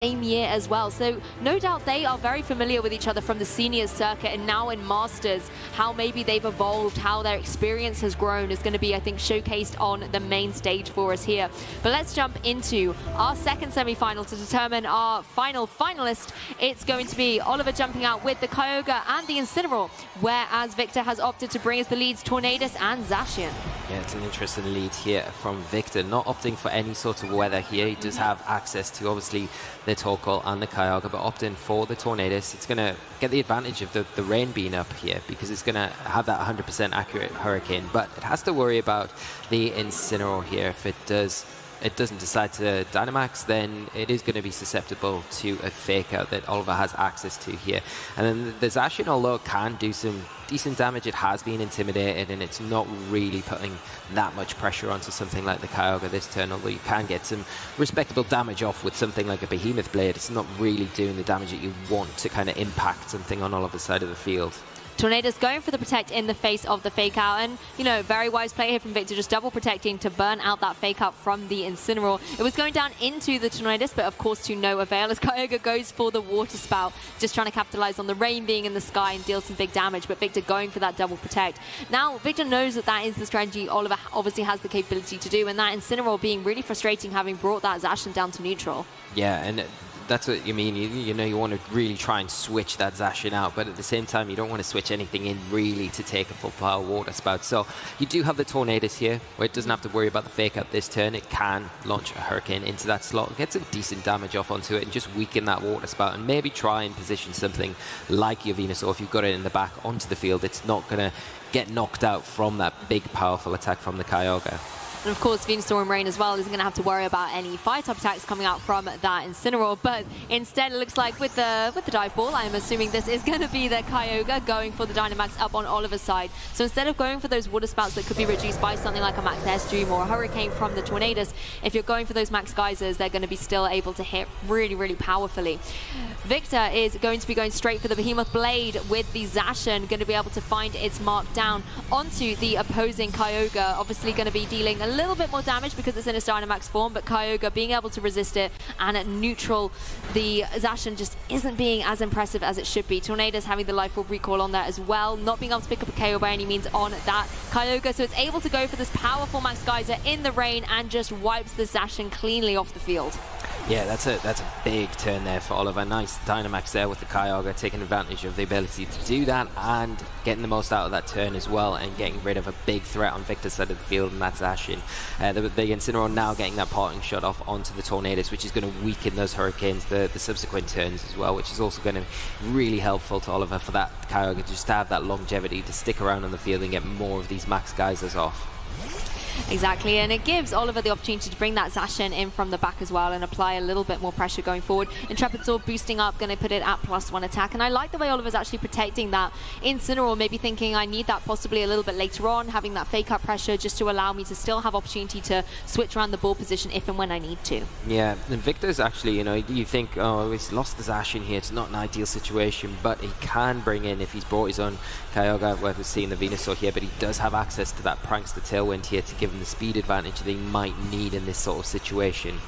same year as well. So no doubt they are very familiar with each other from the seniors circuit, and now in Masters, how maybe they've evolved, how their experience has grown is going to be, I think, showcased on the main stage for us here. But let's jump into our second semi-final to determine our final finalist. It's going to be Oliver jumping out with the Kyogre and the Incineroar, whereas Victor has opted to bring us the leads Tornadus and Zacian. Yeah, it's an interesting lead here from Victor, not opting for any sort of weather here. He does have access to, obviously, the Torkoal and the Kyogre, but opting for the Tornadus. It's going to get the advantage of the rain being up here because it's going to have that 100% accurate Hurricane, but it has to worry about the Incineroar here. If it doesn't decide to Dynamax, then it is going to be susceptible to a fake out that Oliver has access to here. And then the Zacian, although it can do some decent damage, it has been intimidated and it's not really putting that much pressure onto something like the Kyogre this turn, although you can get some respectable damage off with something like a Behemoth Blade. It's not really doing the damage that you want to kind of impact something on Oliver's side of the field. Tornadus going for the protect in the face of the fake out, and you know, very wise play here from Victor, just double protecting to burn out that fake out from the Incineroar. It was going down into the Tornadus, but of course to no avail as Kyogre goes for the Water Spout, just trying to capitalize on the rain being in the sky and deal some big damage, but Victor going for that double protect. Now Victor knows that that is the strategy Oliver obviously has the capability to do, and that Incineroar being really frustrating, having brought that Zacian down to neutral. Yeah, and that's what you mean. You know, you want to really try and switch that Zacian out, but at the same time, you don't want to switch anything in really to take a full power Water Spout. So you do have the Tornadus here, where it doesn't have to worry about the fake out this turn. It can launch a Hurricane into that slot, get some decent damage off onto it, and just weaken that Water Spout, and maybe try and position something like your Venusaur. If you've got it in the back onto the field, it's not going to get knocked out from that big, powerful attack from the Kyogre. And of course, Venusaur and Rain as well isn't going to have to worry about any fire-type attacks coming out from that Incineroar. But instead, it looks like with the Dive Ball, I'm assuming this is going to be the Kyogre going for the Dynamax up on Oliver's side. So instead of going for those Water Spouts that could be reduced by something like a Max Airstream or a Hurricane from the Tornadus, if you're going for those Max Geysers, they're going to be still able to hit really, really powerfully. Victor is going to be going straight for the Behemoth Blade with the Zacian, going to be able to find its mark down onto the opposing Kyogre. Obviously going to be dealing a little bit more damage because it's in its Dynamax form, but Kyogre being able to resist it, and at neutral, the Zacian just isn't being as impressive as it should be. Tornadus having the Life Orb recall on there as well, not being able to pick up a KO by any means on that Kyogre, so it's able to go for this powerful Max Geyser in the rain and just wipes the Zacian cleanly off the field. Yeah, that's a big turn there for Oliver. Nice Dynamax there with the Kyogre, taking advantage of the ability to do that and getting the most out of that turn as well, and getting rid of a big threat on Victor's side of the field, and that's Zacian. The Incineroar now getting that parting shot off onto the Tornadus, which is going to weaken those Hurricanes the subsequent turns as well, which is also going to be really helpful to Oliver for that Kyogre just to have that longevity to stick around on the field and get more of these Max Geysers off. Exactly, and it gives Oliver the opportunity to bring that Zacian in from the back as well and apply a little bit more pressure going forward. Intrepid Sword boosting up, going to put it at +1 attack, and I like the way Oliver's actually protecting that Incineroar, maybe thinking I need that possibly a little bit later on, having that fake out pressure just to allow me to still have opportunity to switch around the ball position if and when I need to. Yeah, and Victor's actually, you know, you think, oh, he's lost the Zacian here, it's not an ideal situation, but he can bring in, if he's brought his own Kyogre, we're seeing the Venusaur here, but he does have access to that Prankster Tailwind here to give him the speed advantage that he might need in this sort of situation.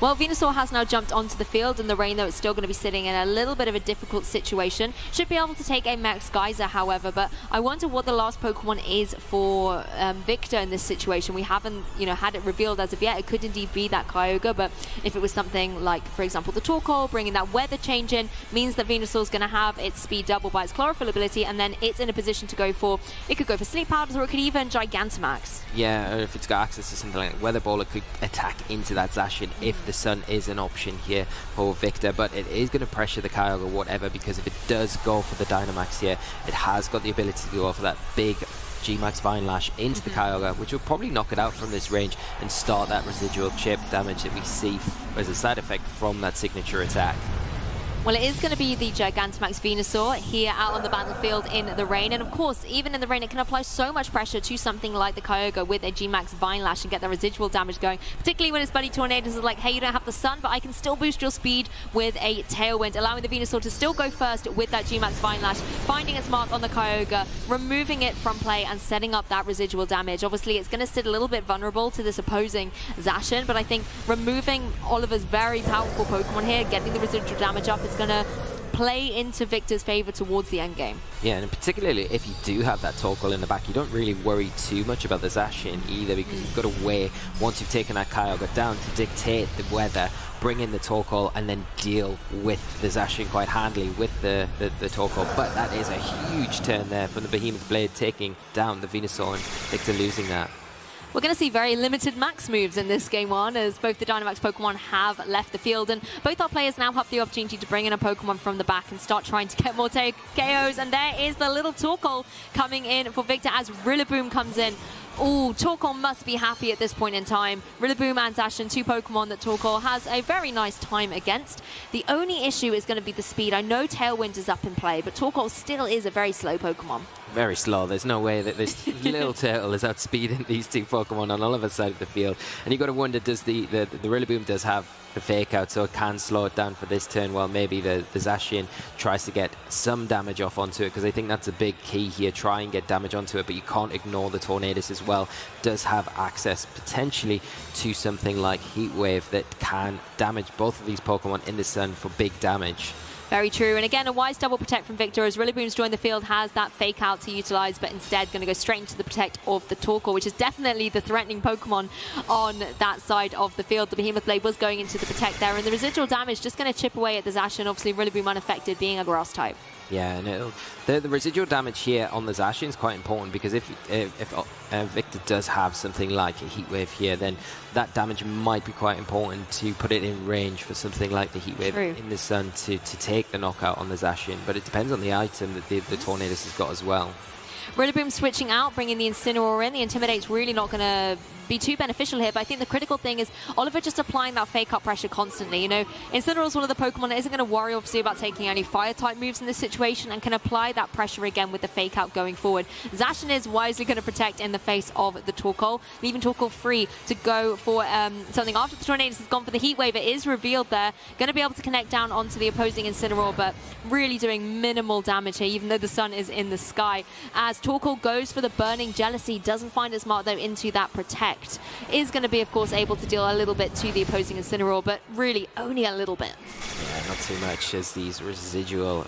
Well, Venusaur has now jumped onto the field in the rain, though it's still going to be sitting in a little bit of a difficult situation. Should be able to take a Max Geyser, however, but I wonder what the last Pokemon is for Victor in this situation. We haven't, you know, had it revealed as of yet. It could indeed be that Kyogre, but if it was something like, for example, the Torkoal, bringing that weather change in, means that Venusaur's going to have its speed doubled by its Chlorophyll ability, and then it's in a position to go for, it could go for Sleep Powders, or it could even Gigantamax. Yeah, or if it's got access to something like Weather Ball, it could attack into that Zacian if the Sun is an option here for Victor, but it is going to pressure the Kyogre whatever, because if it does go for the Dynamax here, it has got the ability to go for that big G-Max Vine Lash into the Kyogre, which will probably knock it out from this range and start that residual chip damage that we see as a side effect from that signature attack. Well, it is going to be the Gigantamax Venusaur here out on the battlefield in the rain. And of course, even in the rain, it can apply so much pressure to something like the Kyogre with a G-Max Vine Lash and get the residual damage going, particularly when its buddy Tornadus is like, hey, you don't have the sun, but I can still boost your speed with a Tailwind, allowing the Venusaur to still go first with that G-Max Vine Lash, finding its mark on the Kyogre, removing it from play and setting up that residual damage. Obviously, it's going to sit a little bit vulnerable to this opposing Zacian, but I think removing Oliver's very powerful Pokemon here, getting the residual damage up, it's going to play into Victor's favor towards the end game. Yeah, and particularly if you do have that Torkoal in the back, you don't really worry too much about the Zacian either, because you've got a way, once you've taken that Kyogre down, to dictate the weather, bring in the Torkoal, and then deal with the Zacian quite handily with the Torkoal. But that is a huge turn there from the Behemoth Blade, taking down the Venusaur, and Victor losing that. We're going to see very limited max moves in this game one, as both the Dynamax Pokemon have left the field, and both our players now have the opportunity to bring in a Pokemon from the back and start trying to get more KOs. And there is the little Torkoal coming in for Victor as Rillaboom comes in. Oh, Torkoal must be happy at this point in time. Rillaboom and Zacian, two Pokemon that Torkoal has a very nice time against. The only issue is going to be the speed. I know Tailwind is up in play, but Torkoal still is a very slow Pokemon. Very slow. There's no way that this little turtle is outspeeding these two Pokemon on Oliver's side of the field. And you've got to wonder, does the Rillaboom does have the fake out, so it can slow it down for this turn, while maybe the Zacian tries to get some damage off onto it, because I think that's a big key here. Try and get damage onto it, but you can't ignore the Tornadus as well. Does have access potentially to something like Heat Wave that can damage both of these Pokemon in the sun for big damage. Very true. And again, a wise double protect from Victor as Rillaboom's joined the field, has that fake out to utilize, but instead going to go straight into the protect of the Torkoal, which is definitely the threatening Pokemon on that side of the field. The Behemoth Blade was going into the protect there, and the residual damage just going to chip away at the Zacian. Obviously, Rillaboom unaffected, being a grass type. Yeah, and the residual damage here on the Zacian is quite important, because if Victor does have something like a Heat Wave here, then that damage might be quite important to put it in range for something like the Heat Wave in the sun to take the knockout on the Zacian. But it depends on the item that the Tornadus has got as well. Rillaboom switching out, bringing the Incineroar in. The Intimidate's really not going to be too beneficial here, but I think the critical thing is Oliver just applying that fake up pressure constantly. You know, Incineroar's one of the Pokemon that isn't going to worry obviously about taking any fire type moves in this situation, and can apply that pressure again with the fake out going forward. Zacian is wisely going to protect in the face of the Torkoal, leaving Torkoal free to go for something after the Tornadus has gone for the Heat Wave. It is revealed there, going to be able to connect down onto the opposing Incineroar, but really doing minimal damage here, even though the sun is in the sky. As Torkoal goes for the Burning Jealousy, doesn't find its mark though into that protect. Is going to be, of course, able to deal a little bit to the opposing Incineroar, but really only a little bit. Yeah, not too much, as these residual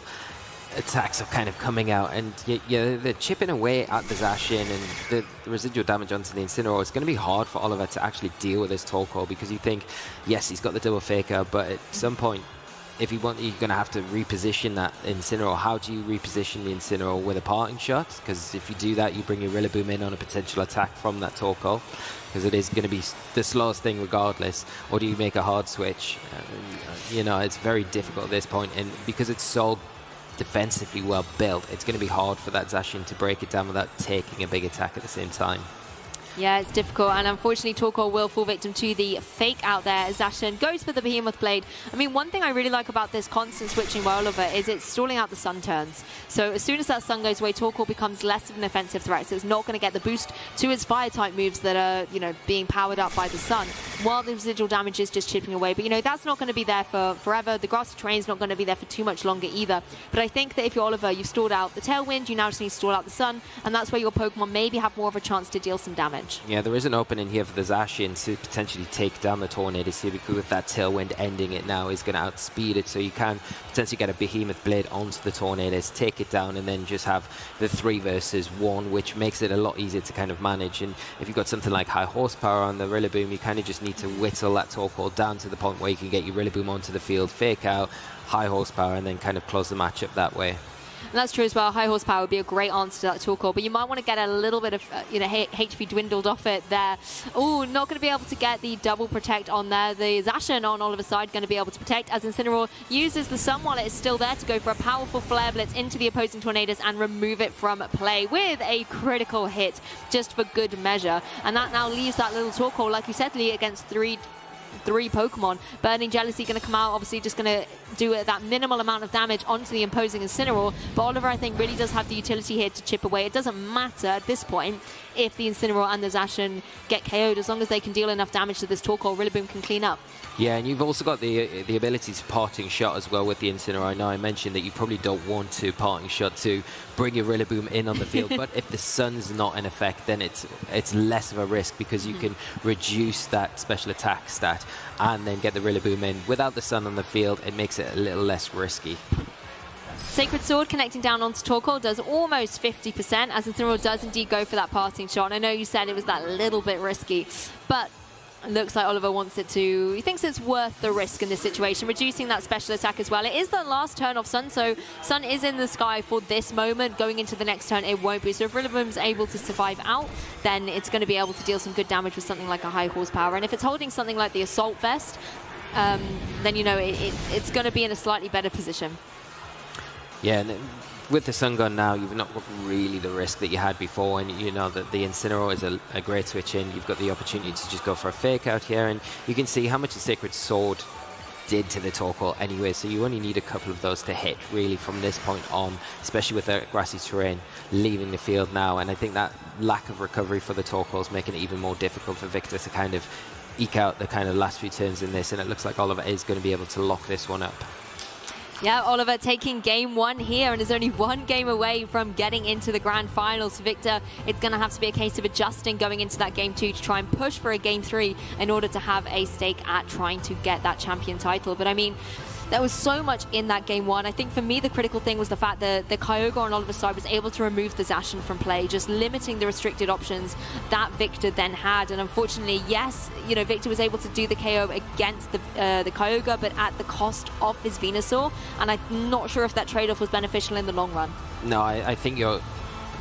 attacks are kind of coming out, and yeah, they're chipping away at the Zacian, and the residual damage onto the Incineroar. It's going to be hard for Oliver to actually deal with this Torkoal, because you think, yes, he's got the double fake out, but at some point, if you want, you're going to have to reposition that Incineroar. How do you reposition the Incineroar? With a parting shot? Because if you do that, you bring your Rillaboom in on a potential attack from that Torkoal, because it is going to be the slowest thing regardless. Or do you make a hard switch? You know, it's very difficult at this point, and because it's so defensively well built, it's going to be hard for that Zacian to break it down without taking a big attack at the same time. Yeah, it's difficult, and unfortunately Torkoal will fall victim to the fake out there as Zacian goes for the Behemoth Blade. I mean, one thing I really like about this constant switching by Oliver is it's stalling out the sun turns. So as soon as that sun goes away, Torkoal becomes less of an offensive threat, so it's not going to get the boost to its fire type moves that are, you know, being powered up by the sun, while the residual damage is just chipping away. But, you know, that's not going to be there for forever. The grass terrain's not going to be there for too much longer either. But I think that if you're Oliver, you've stalled out the Tailwind, you now just need to stall out the sun, and that's where your Pokemon maybe have more of a chance to deal some damage. Yeah, there is an opening here for the Zacian to potentially take down the Tornadus here, because with that Tailwind ending it now is going to outspeed it, so you can potentially get a Behemoth Blade onto the Tornadus, take it down, and then just have the 3 versus 1, which makes it a lot easier to kind of manage. And if you've got something like high horsepower on the Rillaboom, you kind of just need to whittle that Torkoal down to the point where you can get your Rillaboom onto the field, fake out, high horsepower, and then kind of close the matchup that way. And that's true as well. High horsepower would be a great answer to that Torkoal, but you might want to get a little bit of HP dwindled off it there. Oh, not going to be able to get the double protect on there. The Zacian on Oliver's side going to be able to protect, as Incineroar uses the sun while it is still there to go for a powerful Flare Blitz into the opposing Tornadus and remove it from play with a critical hit just for good measure. And that now leaves that little Torkoal, like you said, Lee, against 3 3 Pokemon. Burning Jealousy going to come out, obviously just going to do that minimal amount of damage onto the imposing Incineroar. But Oliver, I think, really does have the utility here to chip away. It doesn't matter at this point if the Incineroar and the Zacian get KO'd, as long as they can deal enough damage to this Torkoal, Rillaboom can clean up. Yeah, and you've also got the ability to parting shot as well with the Incineroar. I know I mentioned that you probably don't want to parting shot to bring your Rillaboom in on the field, but if the sun's not in effect, then it's less of a risk, because you can reduce that special attack stat and then get the Rillaboom in. Without the sun on the field, it makes it a little less risky. Sacred Sword connecting down onto Torkoal does almost 50%, as Incineroar does indeed go for that parting shot. And I know you said it was that little bit risky, but it looks like Oliver wants it to. He thinks it's worth the risk in this situation, reducing that special attack as well. It is the last turn of Sun, so Sun is in the sky for this moment. Going into the next turn, it won't be. So if Rillaboom's able to survive out, then it's going to be able to deal some good damage with something like a high horsepower. And if it's holding something like the Assault Vest, then, you know, it's going to be in a slightly better position. Yeah, and with the Sun Gun now, you've not got really the risk that you had before, and you know that the Incineroar is a great switch in. You've got the opportunity to just go for a fake out here, and you can see how much the Sacred Sword did to the Torkoal anyway, so you only need a couple of those to hit really from this point on, especially with the grassy terrain leaving the field now. And I think that lack of recovery for the Torkoal is making it even more difficult for Victor to kind of eke out the kind of last few turns in this, and it looks like Oliver is going to be able to lock this one up. Yeah, Oliver taking game 1 here and is only 1 game away from getting into the grand finals. For Victor, it's going to have to be a case of adjusting going into that game 2 to try and push for a game 3 in order to have a stake at trying to get that champion title. But I mean, there was so much in that game 1. I think for me, the critical thing was the fact that the Kyogre on Oliver's side was able to remove the Zacian from play, just limiting the restricted options that Victor then had. And unfortunately, yes, you know, Victor was able to do the KO against the Kyogre, but at the cost of his Venusaur. And I'm not sure if that trade-off was beneficial in the long run. No, I think you're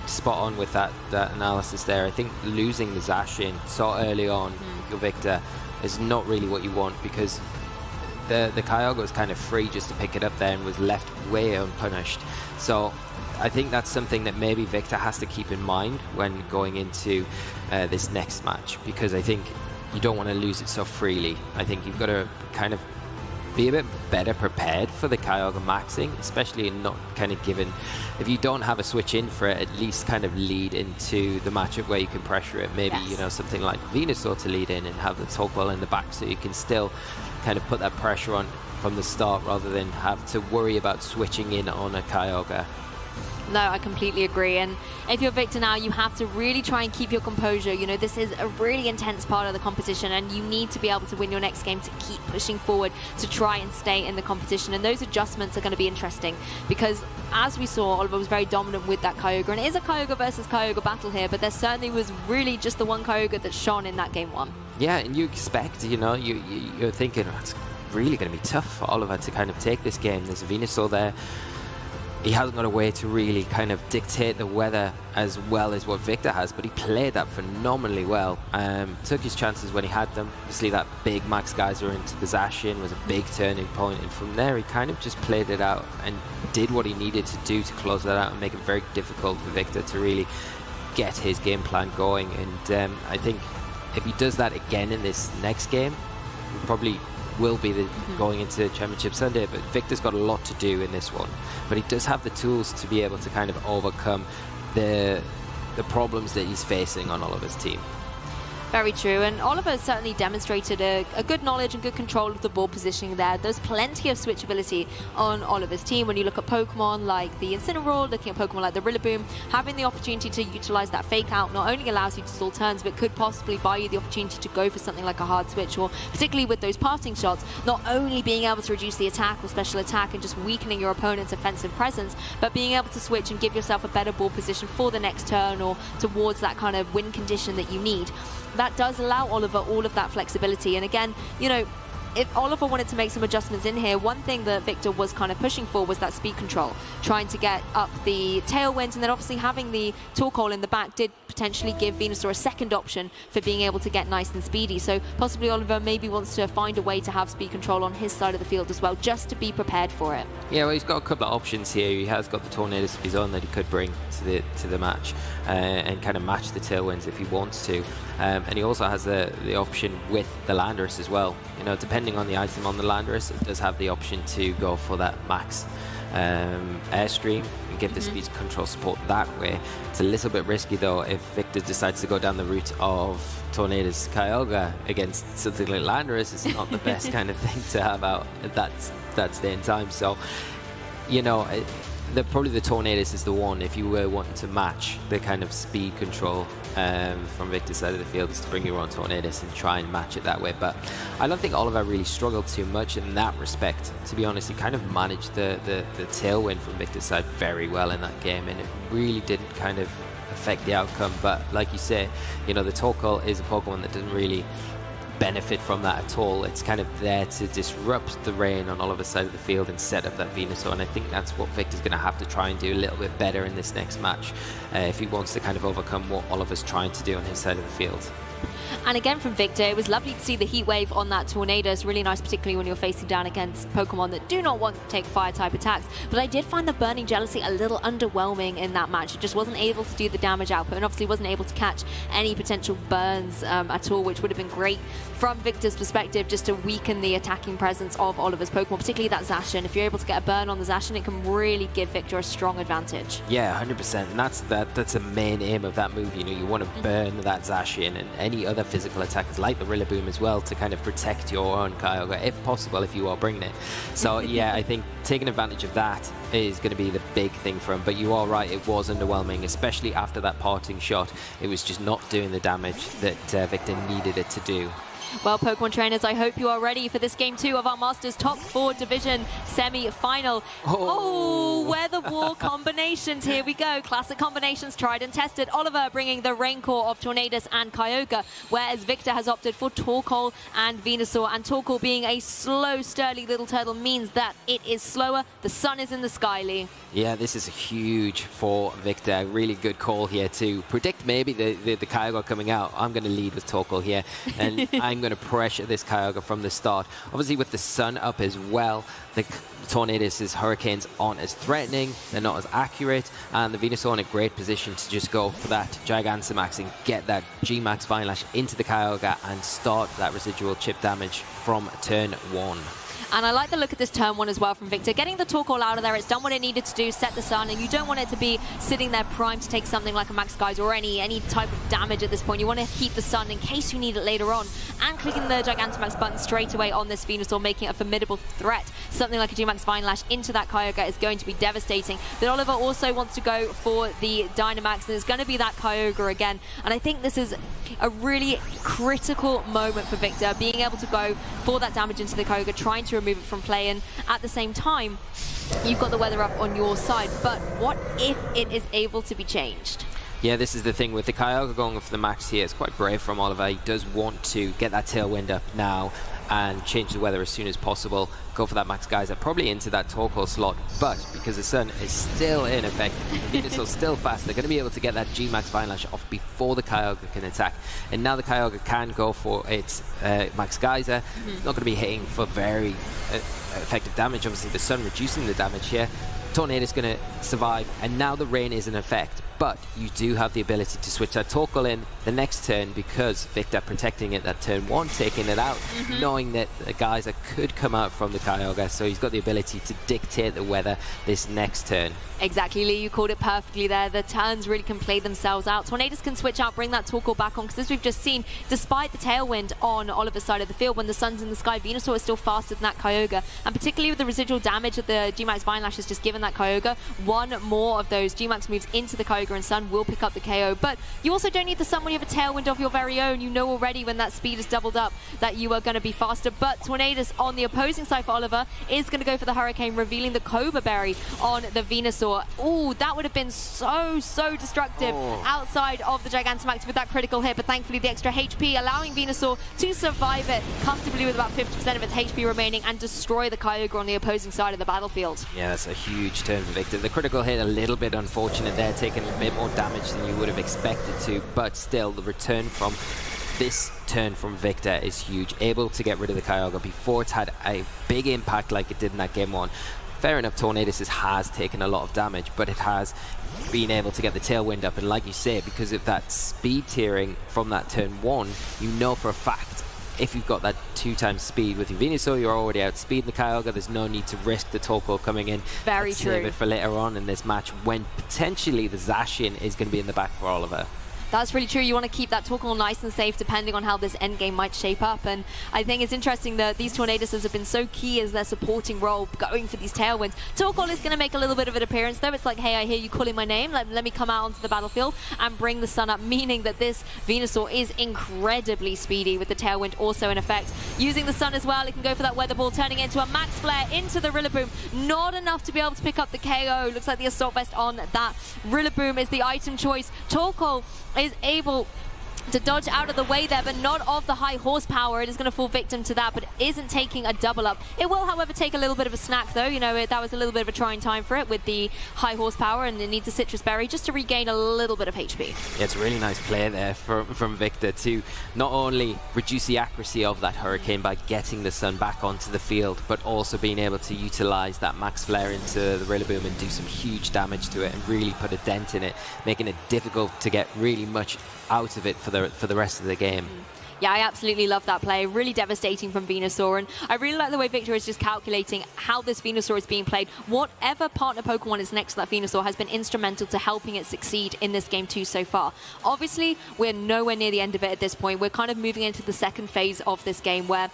spot on with that analysis there. I think losing the Zacian so early on, your Victor, is not really what you want, because the Kyogre was kind of free just to pick it up there and was left way unpunished. So I think that's something that maybe Victor has to keep in mind when going into this next match, because I think you don't want to lose it so freely. I think you've got to kind of be a bit better prepared for the Kyogre maxing, especially not kind of given, if you don't have a switch in for it, at least kind of lead into the matchup where you can pressure it. Maybe, you know, something like Venusaur to lead in and have the Torkoal in the back, so you can still kind of put that pressure on from the start rather than have to worry about switching in on a Kyogre. No, I completely agree. And if you're Victor now, you have to really try and keep your composure. You know, this is a really intense part of the competition, and you need to be able to win your next game to keep pushing forward to try and stay in the competition. And those adjustments are going to be interesting, because as we saw, Oliver was very dominant with that Kyogre, and it is a Kyogre versus Kyogre battle here, but there certainly was really just the one Kyogre that shone in that game 1. Yeah, and you expect, you know, you're thinking, oh, it's really going to be tough for Oliver to kind of take this game. There's a Venusaur there. He hasn't got a way to really kind of dictate the weather as well as what Victor has, but he played that phenomenally well. Took his chances when he had them. Obviously that big Max Geyser into the Zacian was a big turning point, and from there he kind of just played it out and did what he needed to do to close that out and make it very difficult for Victor to really get his game plan going. And I think if he does that again in this next game, he probably will be going into Championship Sunday. But Victor's got a lot to do in this one, but he does have the tools to be able to kind of overcome the problems that he's facing on Oliver's team. Very true, and Oliver has certainly demonstrated a good knowledge and good control of the ball positioning there. There's plenty of switchability on Oliver's team. When you look at Pokemon like the Incineroar, looking at Pokemon like the Rillaboom, having the opportunity to utilize that fake out not only allows you to stall turns, but could possibly buy you the opportunity to go for something like a hard switch, or particularly with those parting shots, not only being able to reduce the attack or special attack and just weakening your opponent's offensive presence, but being able to switch and give yourself a better ball position for the next turn or towards that kind of win condition that you need. That does allow Oliver all of that flexibility. And again, you know, if Oliver wanted to make some adjustments in here, one thing that Victor was kind of pushing for was that speed control, trying to get up the tailwind, and then obviously having the Torkoal in the back did potentially give Venusaur a second option for being able to get nice and speedy. So possibly Oliver maybe wants to find a way to have speed control on his side of the field as well, just to be prepared for it. Yeah, well, he's got a couple of options here. He has got the Tornadoes of his own that he could bring to the match and kind of match the Tailwinds if he wants to. And he also has the option with the Landorus as well. You know, depending on the item on the Landorus, it does have the option to go for that max airstream and give the speed control support that way. It's a little bit risky though if Victor decides to go down the route of Tornadoes Kyogre against something like Landorus. It's not the best kind of thing to have out at that day and time. So, you know, probably the Tornadoes is the one if you were wanting to match the kind of speed control from Victor's side of the field, is to bring your own Tornadoes and try and match it that way. But I don't think Oliver really struggled too much in that respect. To be honest, he kind of managed the Tailwind from Victor's side very well in that game, and it really didn't kind of affect the outcome. But like you say, you know, the Torkoal is a Pokemon that doesn't really benefit from that at all. It's kind of there to disrupt the rain on Oliver's side of the field and set up that Venusaur, and I think that's what Victor's going to have to try and do a little bit better in this next match if he wants to kind of overcome what Oliver's trying to do on his side of the field. And again from Victor, it was lovely to see the heat wave on that Tornado. It's really nice, particularly when you're facing down against Pokemon that do not want to take fire type attacks. But I did find the Burning Jealousy a little underwhelming in that match. It just wasn't able to do the damage output, and obviously wasn't able to catch any potential burns at all, which would have been great from Victor's perspective, just to weaken the attacking presence of Oliver's Pokemon, particularly that Zacian. If you're able to get a burn on the Zacian, it can really give Victor a strong advantage. Yeah, 100%. And that's the main aim of that move. You know, you want to burn that Zacian and any other physical attackers like the Rillaboom as well, to kind of protect your own Kyogre if possible, if you are bringing it. So yeah, I think taking advantage of that is going to be the big thing for him. But you are right, it was underwhelming, especially after that parting shot. It was just not doing the damage that Victor needed it to do. Well, Pokemon trainers, I hope you are ready for this game 2 of our Masters Top 4 Division semi-final. Oh, weather war combinations. Here we go. Classic combinations, tried and tested. Oliver bringing the Raincore of Tornadus and Kyogre, whereas Victor has opted for Torkoal and Venusaur. And Torkoal being a slow, sturdy little turtle means that it is slower. The sun is in the sky, Lee. Yeah, this is huge for Victor. Really good call here to predict maybe the Kyogre coming out. I'm going to lead with Torkoal here, and I'm going to pressure this Kyogre from the start. Obviously, with the sun up as well, the Tornadus' Hurricanes aren't as threatening, they're not as accurate, and the Venusaur in a great position to just go for that Gigantamax and get that G-Max Vine Lash into the Kyogre and start that residual chip damage from turn 1. And I like the look at this turn 1 as well from Victor. Getting the Torkoal out of there, it's done what it needed to do, set the sun, and you don't want it to be sitting there primed to take something like a Max Geyser or any type of damage at this point. You want to keep the sun in case you need it later on. And clicking the Gigantamax button straight away on this Venusaur, making it a formidable threat. Something like a G-Max Vine Lash into that Kyogre is going to be devastating. But Oliver also wants to go for the Dynamax, and it's going to be that Kyogre again. And I think this is a really critical moment for Victor, being able to go for that damage into the Kyogre, trying to remove it from play, and at the same time you've got the weather up on your side. But what if it is able to be changed? Yeah, this is the thing with the Kyogre going for the max here. It's quite brave from Oliver. He does want to get that Tailwind up now and change the weather as soon as possible. Go for that Max Geyser, probably into that Torkoal slot, but because the sun is still in effect, Venusaur's still fast, they're going to be able to get that G-Max Vine Lash off before the Kyogre can attack. And now the Kyogre can go for its Max Geyser. It's not going to be hitting for very effective damage. Obviously, the sun reducing the damage here. Tornado's going to survive, and now the rain is in effect. But you do have the ability to switch that Torkoal in the next turn, because Victor protecting it that turn 1, taking it out, knowing that the Geyser could come out from the Kyogre, so he's got the ability to dictate the weather this next turn. Exactly, Lee, you called it perfectly there. The turns really can play themselves out. Tornadus can switch out, bring that Torkoal back on, because as we've just seen, despite the Tailwind on Oliver's side of the field, when the sun's in the sky, Venusaur is still faster than that Kyogre. And particularly with the residual damage that the G-Max Vine Lash has just given that Kyogre, one more of those G-Max moves into the Kyogre and Sun will pick up the KO. But you also don't need the Sun when you have a Tailwind of your very own. You know already when that speed is doubled up that you are going to be faster. But Tornadus on the opposing side for Oliver is going to go for the Hurricane, revealing the Cobra Berry on the Venusaur. Oh, that would have been so destructive outside of the Gigantamax with that critical hit. But thankfully the extra HP allowing Venusaur to survive it comfortably with about 50% of its HP remaining and destroy the Kyogre on the opposing side of the battlefield. Yeah, that's a huge huge turn for Victor. The critical hit a little bit unfortunate there, taking a bit more damage than you would have expected to, but still the return from this turn from Victor is huge. Able to get rid of the Kyogre before it's had a big impact like it did in that game 1. Fair enough, Tornadus has taken a lot of damage, but it has been able to get the tailwind up, and like you say, because of that speed tiering from that turn 1, you know for a fact if you've got that 2x speed with your Venusaur, you're already outspeeding the Kyogre. There's no need to risk the Torkoal coming in. Very true. Save it for later on in this match when potentially the Zacian is going to be in the back for Oliver. That's really true. You want to keep that Torkoal nice and safe depending on how this endgame might shape up. And I think it's interesting that these Tornaduses have been so key as their supporting role going for these tailwinds. Torkoal is going to make a little bit of an appearance though. It's like, hey, I hear you calling my name. Let me come out onto the battlefield and bring the sun up, meaning that this Venusaur is incredibly speedy with the tailwind also in effect. Using the sun as well, it can go for that weather ball, turning into a max flare into the Rillaboom. Not enough to be able to pick up the KO. Looks like the Assault Vest on that Rillaboom is the item choice. Torkoal is able to dodge out of the way there, but not of the high horsepower. It is going to fall victim to that, but isn't taking a double up. It will, however, take a little bit of a snack, though. You know, that was a little bit of a trying time for it with the high horsepower, and it needs a citrus berry just to regain a little bit of HP. Yeah, it's a really nice play there from Victor to not only reduce the accuracy of that Hurricane by getting the sun back onto the field, but also being able to utilize that max flare into the Rillaboom and do some huge damage to it and really put a dent in it, making it difficult to get really much out of it for the rest of the game. Yeah, I absolutely love that play. Really devastating from Venusaur, and I really like the way Victor is just calculating how this Venusaur is being played. Whatever partner Pokemon is next to that Venusaur has been instrumental to helping it succeed in this game too so far. Obviously, we're nowhere near the end of it at this point. We're kind of moving into the second phase of this game where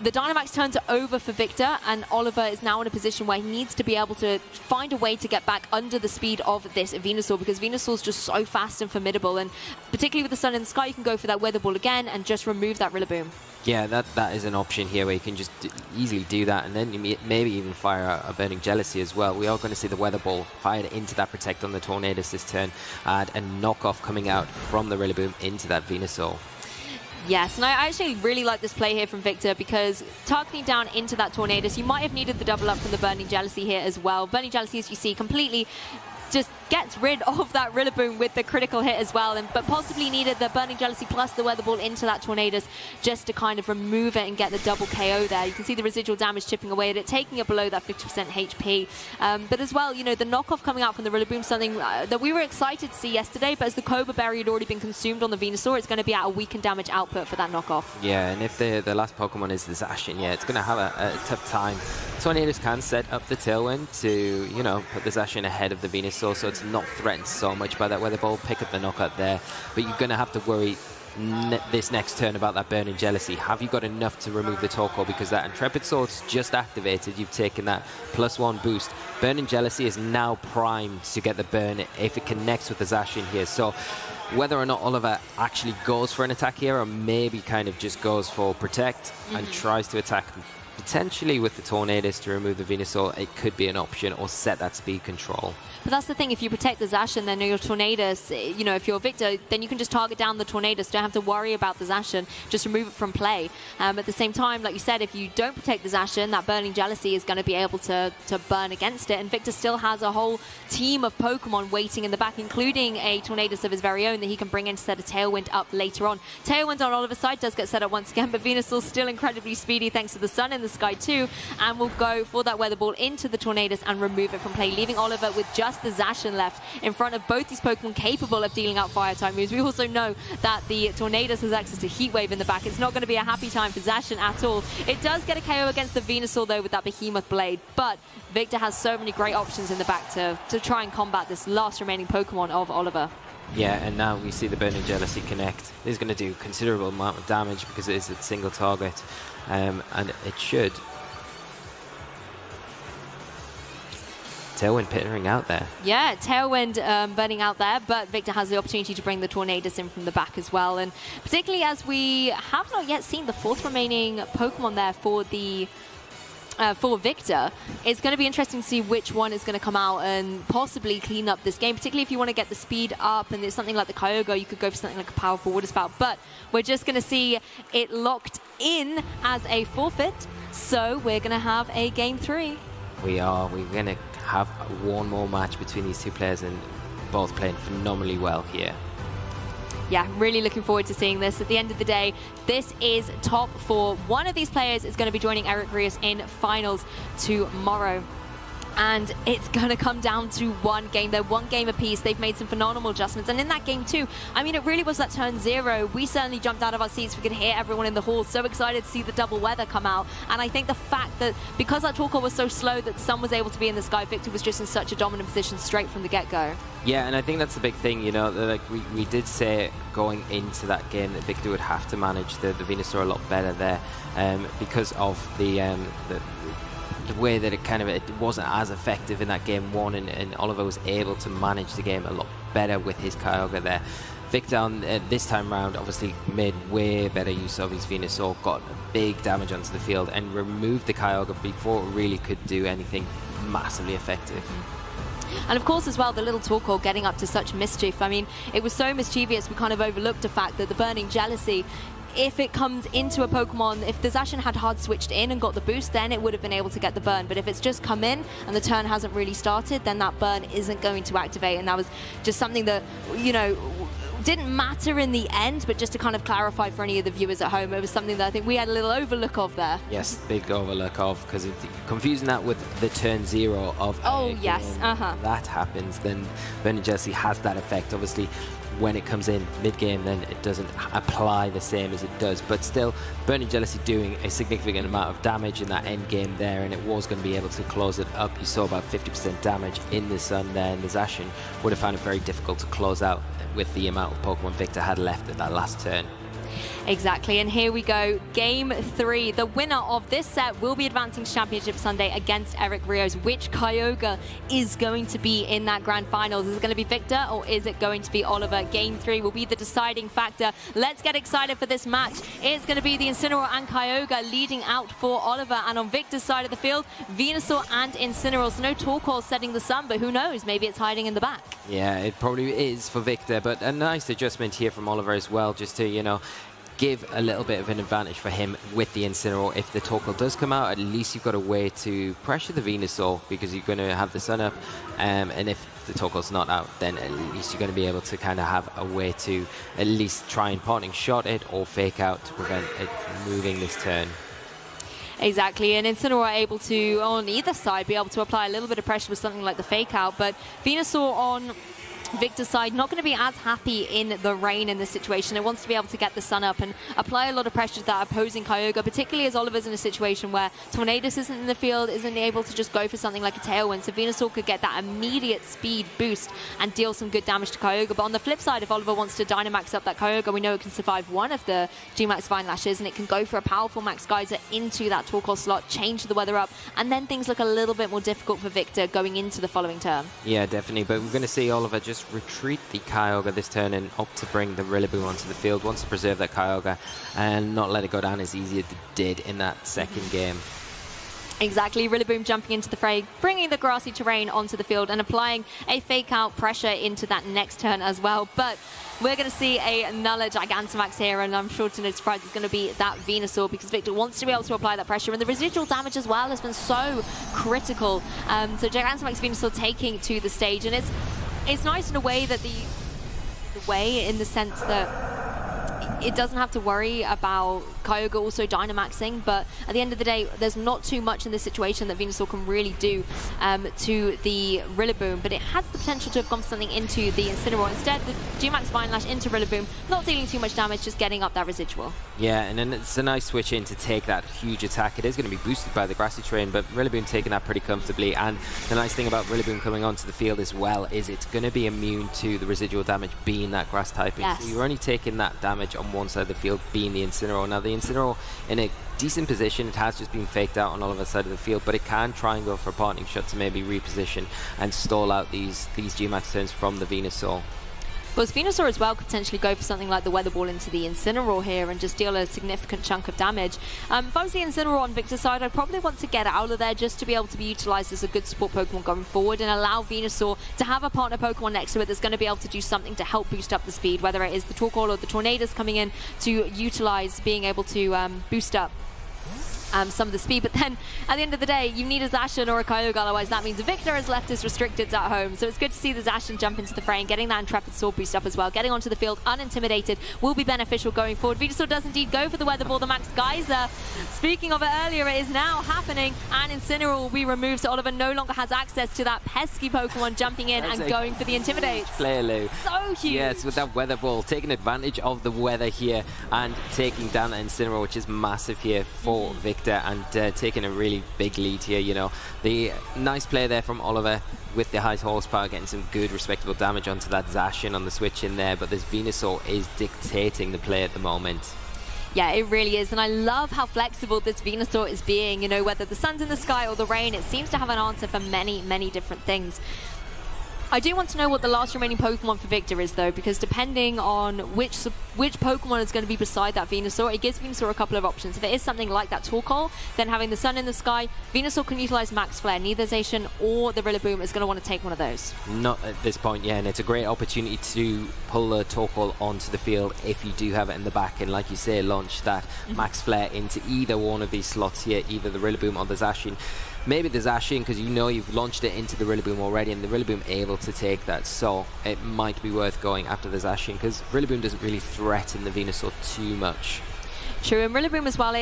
the Dynamax turns are over for Victor, and Oliver is now in a position where he needs to be able to find a way to get back under the speed of this Venusaur, because Venusaur's just so fast and formidable, and particularly with the sun in the sky, you can go for that Weather Ball again and just remove that Rillaboom. Yeah, that is an option here where you can just easily do that, and then you maybe even fire a Burning Jealousy as well. We are going to see the Weather Ball fired into that Protect on the Tornadus this turn, and a knockoff coming out from the Rillaboom into that Venusaur. Yes, and I actually really like this play here from Victor, because targeting down into that Tornadus, you might have needed the double up from the Burning Jealousy here as well. Burning Jealousy, as you see, completely just gets rid of that Rillaboom with the critical hit as well, but possibly needed the Burning Jealousy plus the Weather Ball into that Tornadus just to kind of remove it and get the double KO there. You can see the residual damage chipping away at it, taking it below that 50% HP. But as well, you know, the knockoff coming out from the Rillaboom, something that we were excited to see yesterday, but as the Cobra Berry had already been consumed on the Venusaur, it's going to be at a weakened damage output for that knockoff. Yeah, and if the last Pokemon is the Zacian, yeah, it's going to have a tough time. Tornadus can set up the Tailwind to, you know, put the Zacian ahead of the Venusaur, so it's not threatened so much by that Weather Ball. Pick up the knockout there, but you're going to have to worry this next turn about that Burning Jealousy. Have you got enough to remove the Torkoal? Because that Intrepid Sword's just activated. You've taken that +1 boost. Burning Jealousy is now primed to get the burn if it connects with the Zacian here. So whether or not Oliver actually goes for an attack here, or maybe kind of just goes for Protect and tries to attack potentially with the Tornadus to remove the Venusaur, it could be an option, or set that speed control. But that's the thing, if you protect the Zacian, then your Tornadus, you know, if you're Victor, then you can just target down the Tornadus. Don't have to worry about the Zacian, just remove it from play. At the same time, like you said, if you don't protect the Zacian, that Burning Jealousy is going to be able to burn against it, and Victor still has a whole team of Pokemon waiting in the back, including a Tornadus of his very own that he can bring in to set a Tailwind up later on. Tailwind on Oliver's side does get set up once again, but Venusaur's still incredibly speedy thanks to the sun in the sky too, and will go for that Weather Ball into the Tornadus and remove it from play, leaving Oliver with just the Zacian left in front of both these Pokemon capable of dealing out Fire-type moves. We also know that the Tornadus has access to Heat Wave in the back. It's not going to be a happy time for Zacian at all. It does get a KO against the Venusaur though with that Behemoth Blade, but Victor has so many great options in the back to try and combat this last remaining Pokemon of Oliver. Yeah, and now we see the Burning Jealousy connect. It's going to do considerable amount of damage because it is a single target, and it should. Tailwind pittering out there. Yeah, Tailwind burning out there, but Victor has the opportunity to bring the Tornadus in from the back as well. And particularly as we have not yet seen the fourth remaining Pokemon there for the for Victor, it's going to be interesting to see which one is going to come out and possibly clean up this game, particularly if you want to get the speed up and it's something like the Kyogre, you could go for something like a powerful Water Spout, but we're just going to see it locked in as a forfeit, so we're going to have a game 3. We're going to have one more match between these two players, and both playing phenomenally well here. Yeah, really looking forward to seeing this. At the end of the day, this is top 4. One of these players is going to be joining Eric Rios in finals tomorrow. And it's going to come down to one game. They're one game apiece. They've made some phenomenal adjustments. And in that game too, I mean, it really was that turn 0. We certainly jumped out of our seats. We could hear everyone in the hall so excited to see the double weather come out. And I think the fact that because that talker was so slow that the sun was able to be in the sky, Victor was just in such a dominant position straight from the get-go. Yeah, and I think that's the big thing, you know, like we did say going into that game that Victor would have to manage the Venusaur a lot better there because of the way that it wasn't as effective in that game 1, and Oliver was able to manage the game a lot better with his Kyogre there. Victor on this time round obviously made way better use of his Venusaur, got big damage onto the field and removed the Kyogre before it really could do anything massively effective. And of course as well, the little Torkoal getting up to such mischief. I mean, it was so mischievous we kind of overlooked the fact that the Burning Jealousy, if it comes into a Pokemon, if the Zacian had hard switched in and got the boost, then it would have been able to get the burn. But if it's just come in and the turn hasn't really started, then that burn isn't going to activate. And that was just something that, you know, didn't matter in the end, but just to kind of clarify for any of the viewers at home, it was something that I think we had a little overlook of there. Yes, big overlook of, because confusing that with the turn 0 of yes, that happens, then Burning Jealousy has that effect. Obviously, when it comes in mid-game, then it doesn't apply the same as it does, but still Burning Jealousy doing a significant amount of damage in that end game there, and it was going to be able to close it up. You saw about 50% damage in the sun there, and the Zacian would have found it very difficult to close out with the amount of Pokemon Victor had left at that last turn. Exactly, and here we go, Game 3. The winner of this set will be advancing to Championship Sunday against Eric Rios. Which Kyogre is going to be in that Grand Finals? Is it going to be Victor or is it going to be Oliver? Game 3 will be the deciding factor. Let's get excited for this match. It's going to be the Incineroar and Kyogre leading out for Oliver, and on Victor's side of the field, Venusaur and Incineroar. So no Torkoal setting the sun, but who knows, maybe it's hiding in the back. Yeah, it probably is for Victor, but a nice adjustment here from Oliver as well, just to, you know, give a little bit of an advantage for him with the Incineroar. If the Torkoal does come out, at least you've got a way to pressure the Venusaur because you're going to have the sun up, and if the Torkoal's not out, then at least you're going to be able to kind of have a way to at least try and parting shot it or fake out to prevent it from moving this turn. Exactly, and Incineroar able to, on either side, be able to apply a little bit of pressure with something like the fake out, but Venusaur on Victor's side not going to be as happy in the rain in this situation. It wants to be able to get the sun up and apply a lot of pressure to that opposing Kyogre, particularly as Oliver's in a situation where Tornadus isn't in the field, isn't able to just go for something like a Tailwind, so Venusaur could get that immediate speed boost and deal some good damage to Kyogre. But on the flip side, if Oliver wants to Dynamax up that Kyogre, we know it can survive one of the G-Max Vine Lashes, and it can go for a powerful Max Geyser into that Torkoal slot, change the weather up, and then things look a little bit more difficult for Victor going into the following turn. Yeah, definitely, but we're going to see Oliver just retreat the Kyogre this turn and opt to bring the Rillaboom onto the field, wants to preserve that Kyogre and not let it go down as easy as it did in that second game. Exactly, Rillaboom jumping into the fray, bringing the grassy terrain onto the field and applying a fake out pressure into that next turn as well. But we're going to see another Gigantamax here, and I'm sure to no surprise it's going to be that Venusaur because Victor wants to be able to apply that pressure, and the residual damage as well has been so critical. So Gigantamax Venusaur taking to the stage, and it's nice in a way that the way in the sense that it doesn't have to worry about Kyogre also Dynamaxing, but at the end of the day, there's not too much in this situation that Venusaur can really do to the Rillaboom, but it has the potential to have gone something into the Incineroar. Instead, the G-Max Vine Lash into Rillaboom, not dealing too much damage, just getting up that residual. Yeah, and then it's a nice switch in to take that huge attack. It is going to be boosted by the grassy terrain, but Rillaboom taking that pretty comfortably, and the nice thing about Rillaboom coming onto the field as well is it's going to be immune to the residual damage being that grass typing. Yes. So you're only taking that damage on one side of the field being the Incineroar. Now the Incineroar in a decent position, it has just been faked out on Oliver's side of the field, but it can try and go for a parting shot to maybe reposition and stall out these G-Max turns from the Venusaur. Well, Venusaur as well could potentially go for something like the Weather Ball into the Incineroar here and just deal a significant chunk of damage. If I was the Incineroar on Victor's side, I'd probably want to get out of there just to be able to be utilised as a good support Pokemon going forward and allow Venusaur to have a partner Pokemon next to it that's going to be able to do something to help boost up the speed, whether it is the Torkoal or the Tornadus coming in to utilise being able to boost up some of the speed. But then at the end of the day, you need a Zacian or a Kyogre, otherwise that means Victor is left as restricted at home. So it's good to see the Zacian jump into the fray and getting that Intrepid Sword boost up as well. Getting onto the field unintimidated will be beneficial going forward. Venusaur does indeed go for the Weather Ball, the Max Geyser. Speaking of it earlier, it is now happening, and Incineroar will be removed, so Oliver no longer has access to that pesky Pokemon jumping in and going for the Intimidate. Play, Lou. So huge. Yes, with that Weather Ball, taking advantage of the weather here and taking down that Incineroar, which is massive here for Victor, and taking a really big lead here. You know, the nice play there from Oliver with the high horsepower, getting some good respectable damage onto that Zacian on the switch in there, but this Venusaur is dictating the play at the moment. Yeah, it really is, and I love how flexible this Venusaur is being. You know, whether the sun's in the sky or the rain, it seems to have an answer for many, many different things. I do want to know what the last remaining Pokemon for Victor is, though, because depending on which Pokemon is going to be beside that Venusaur, it gives Venusaur a couple of options. If it is something like that Torkoal, then having the sun in the sky, Venusaur can utilize Max Flare. Neither Zacian or the Rillaboom is going to want to take one of those. Not at this point, yeah, and it's a great opportunity to pull the Torkoal onto the field if you do have it in the back, and like you say, launch that Max Flare into either one of these slots here, either the Rillaboom or the Zacian. Maybe the Zacian, because you know you've launched it into the Rillaboom already, and the Rillaboom able to take that, so it might be worth going after the Zacian, because Rillaboom doesn't really threaten the Venusaur too much. True, and Rillaboom as well,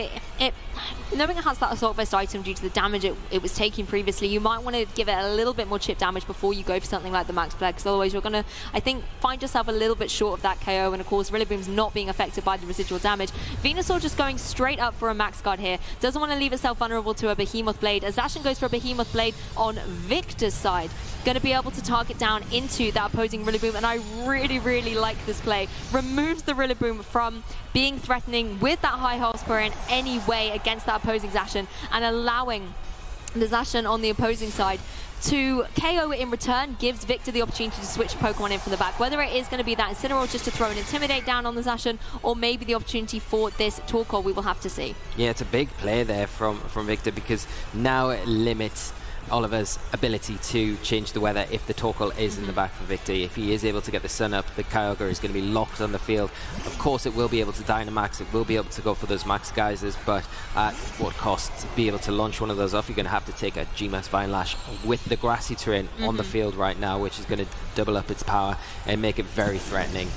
knowing it has that Assault Vest item due to the damage it was taking previously, you might want to give it a little bit more chip damage before you go for something like the Max Flare, because otherwise you're going to, I think, find yourself a little bit short of that KO, and of course Rillaboom's not being affected by the residual damage. Venusaur just going straight up for a Max Guard here, doesn't want to leave itself vulnerable to a Behemoth Blade. As Zacian goes for a Behemoth Blade on Victor's side, going to be able to target down into that opposing Rillaboom, and I really, really like this play. Removes the Rillaboom from being threatening with that high horsepower in any way against that opposing Zacian, and allowing the Zacian on the opposing side to KO it in return, gives Victor the opportunity to switch Pokemon in from the back. Whether it is going to be that Incineroar just to throw an Intimidate down on the Zacian, or maybe the opportunity for this Torkoal, we will have to see. Yeah, it's a big play there from Victor, because now it limits Oliver's ability to change the weather if the Torkoal is in the back for Victor. If he is able to get the sun up, the Kyogre is going to be locked on the field. Of course, it will be able to Dynamax, it will be able to go for those Max Geysers, but at what cost to be able to launch one of those off? You're going to have to take a G-Max Vine Lash with the grassy terrain on the field right now, which is going to double up its power and make it very threatening.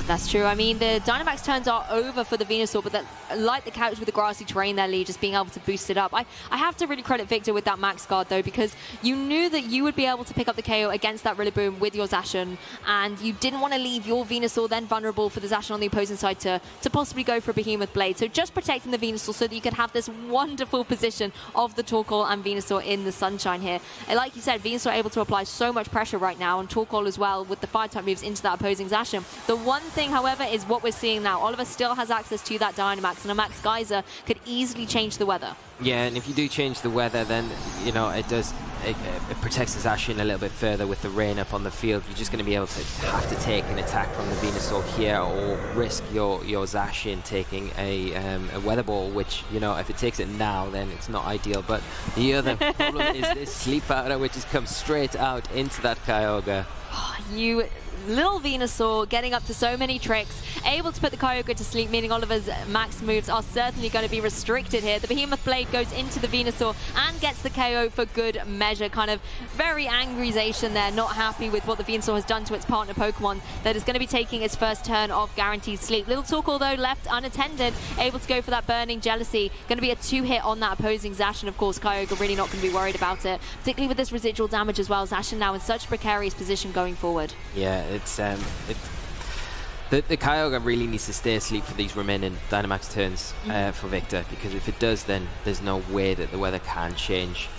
That's true. I mean, the Dynamax turns are over for the Venusaur, but like the couch with the grassy terrain there, Lee, just being able to boost it up. I have to really credit Victor with that Max Guard, though, because you knew that you would be able to pick up the KO against that Rillaboom with your Zacian, and you didn't want to leave your Venusaur then vulnerable for the Zacian on the opposing side to possibly go for a Behemoth Blade. So just protecting the Venusaur so that you could have this wonderful position of the Torkoal and Venusaur in the sunshine here. And like you said, Venusaur able to apply so much pressure right now, and Torkoal as well with the Fire-type moves into that opposing Zacian. The one thing, however, is what we're seeing now. Oliver still has access to that Dynamax, and a Max Geyser could easily change the weather. Yeah, and if you do change the weather, then, you know, it protects the Zacian a little bit further with the rain up on the field. You're just going to be able to have to take an attack from the Venusaur here, or risk your Zacian taking a Weather Ball, which, you know, if it takes it now, then it's not ideal. But the other problem is this Sleep Powder, which has come straight out into that Kyogre. You little Venusaur getting up to so many tricks, able to put the Kyogre to sleep, meaning Oliver's max moves are certainly going to be restricted here. The Behemoth Blade goes into the Venusaur and gets the KO for good measure. Kind of very angry Zacian there, not happy with what the Venusaur has done to its partner Pokemon that is going to be taking its first turn of guaranteed sleep. Little Torkoal, though, left unattended, able to go for that Burning Jealousy. Going to be a 2-hit on that opposing Zacian. Of course, Kyogre really not going to be worried about it, particularly with this residual damage as well. Zacian now in such a precarious position going forward. Yeah, the Kyogre really needs to stay asleep for these remaining Dynamax turns for Victor, because if it does, then there's no way that the weather can change.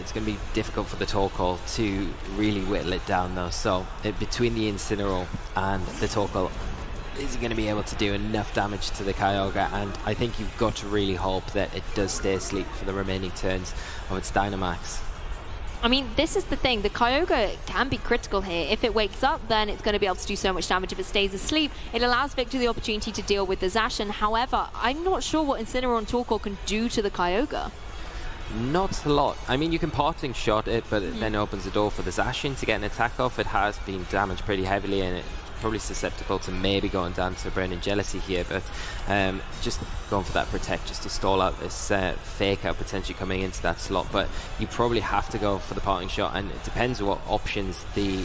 It's going to be difficult for the Torkoal to really whittle it down, though. So between the Incineroar and the Torkoal, is he going to be able to do enough damage to the Kyogre? And I think you've got to really hope that it does stay asleep for the remaining turns of its Dynamax. I mean, this is the thing. The Kyogre can be critical here. If it wakes up, then it's going to be able to do so much damage. If it stays asleep, it allows Victor the opportunity to deal with the Zacian. However, I'm not sure what Incineroar and Torkoal can do to the Kyogre. Not a lot. I mean, you can parting shot it, but it then opens the door for the Zacian to get an attack off. It has been damaged pretty heavily, and it probably susceptible to maybe going down to Brain and Jealousy here, but just going for that Protect just to stall out this Fake Out potentially coming into that slot. But you probably have to go for the parting shot, and it depends what options the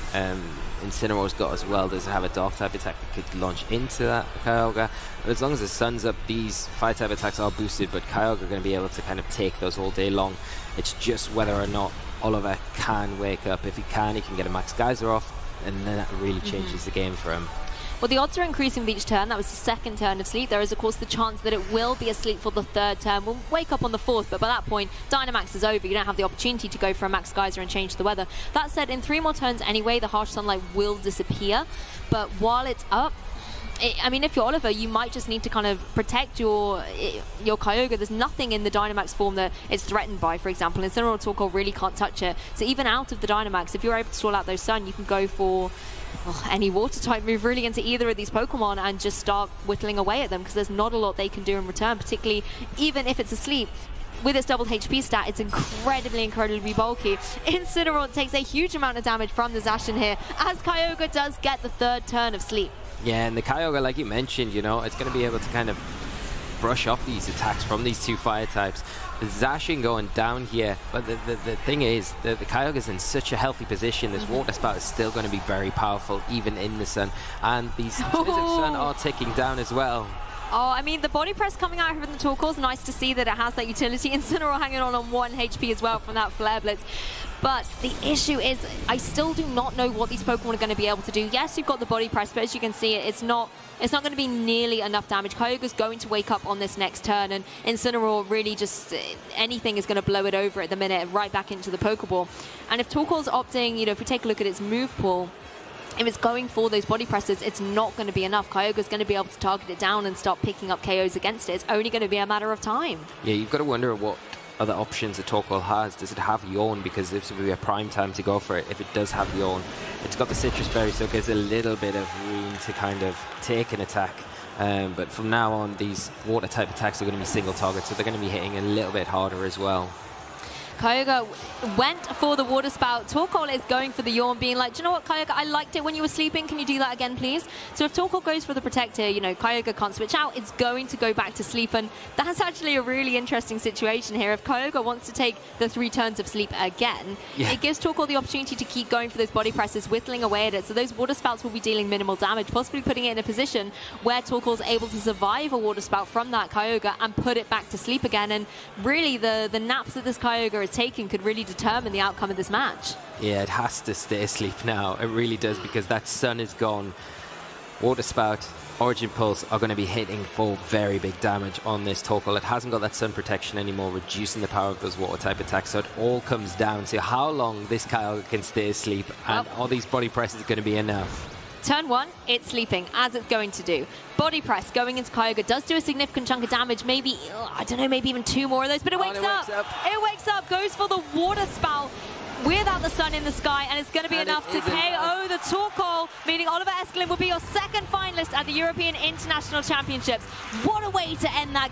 Incineroar's got as well. Does it have a Dark type attack that could launch into that Kyogre? But as long as the sun's up, these Fire type attacks are boosted, but Kyogre are going to be able to kind of take those all day long. It's just whether or not Oliver can wake up. If he can get a Max Geyser off, and then that really changes the game for him. Well, the odds are increasing with each turn. That was the second turn of sleep. There is, of course, the chance that it will be asleep for the third turn. We'll wake up on the fourth, but by that point, Dynamax is over. You don't have the opportunity to go for a Max Geyser and change the weather. That said, in 3 more turns anyway, the harsh sunlight will disappear. But while it's up, I mean, if you're Oliver, you might just need to kind of protect your Kyogre. There's nothing in the Dynamax form that it's threatened by, for example. Incineroar or Torkoal really can't touch it. So even out of the Dynamax, if you're able to stall out those Sun, you can go for any Water-type move really into either of these Pokemon and just start whittling away at them, because there's not a lot they can do in return, particularly even if it's asleep. With its doubled HP stat, it's incredibly bulky. Incineroar takes a huge amount of damage from the Zacian here, as Kyogre does get the third turn of sleep. Yeah, and the Kyogre, like you mentioned, you know, it's going to be able to kind of brush off these attacks from these 2 fire types. The Zacian going down here, but the thing is, the Kyogre's in such a healthy position. This Water Spout is still going to be very powerful, even in the sun. And these Tears of Sun are ticking down as well. Oh, I mean, the body press coming out from the Torkoal is nice to see that it has that utility. Incineroar hanging on 1 HP as well from that Flare Blitz. But the issue is, I still do not know what these Pokemon are going to be able to do. Yes, you've got the body press, but as you can see, it's not going to be nearly enough damage. Kyogre's going to wake up on this next turn, and Incineroar really just, anything is going to blow it over at the minute, right back into the Pokeball. And if Torkoal's opting, you know, if we take a look at its move pool, if it's going for those body presses, it's not going to be enough. Kyogre's going to be able to target it down and start picking up KOs against it. It's only going to be a matter of time. Yeah, you've got to wonder what other options the Torkoal has. Does it have Yawn? Because this would be a prime time to go for it if it does have Yawn. It's got the Citrus Berry, so it gives a little bit of room to kind of take an attack. But from now on, these Water type attacks are going to be single target, so they're going to be hitting a little bit harder as well. Kyogre went for the Water Spout. Torkoal is going for the Yawn, being like, do you know what, Kyogre, I liked it when you were sleeping. Can you do that again, please? So if Torkoal goes for the Protect here, you know, Kyogre can't switch out. It's going to go back to sleep, and that's actually a really interesting situation here. If Kyogre wants to take the 3 turns of sleep again, it gives Torkoal the opportunity to keep going for those body presses, whittling away at it. So those Water Spouts will be dealing minimal damage, possibly putting it in a position where Torkoal's able to survive a Water Spout from that Kyogre and put it back to sleep again. And really, the naps that this Kyogre is taking could really determine the outcome of this match. Yeah, it has to stay asleep now. It really does, because that Sun is gone. Water Spout, Origin Pulse are going to be hitting for very big damage on this Torkoal. It hasn't got that Sun protection anymore, reducing the power of those Water type attacks. So it all comes down to how long this Kyogre can stay asleep, and all these body presses are going to be enough. Turn 1, it's sleeping, as it's going to do. Body press going into Kyogre does do a significant chunk of damage, maybe, I don't know, maybe even 2 more of those, but it wakes up. It wakes up, goes for the Water Spout without the Sun in the sky, and it's going to be enough to KO the Torkoal, meaning Oliver Eskolin will be your second finalist at the European International Championships. What a way to end that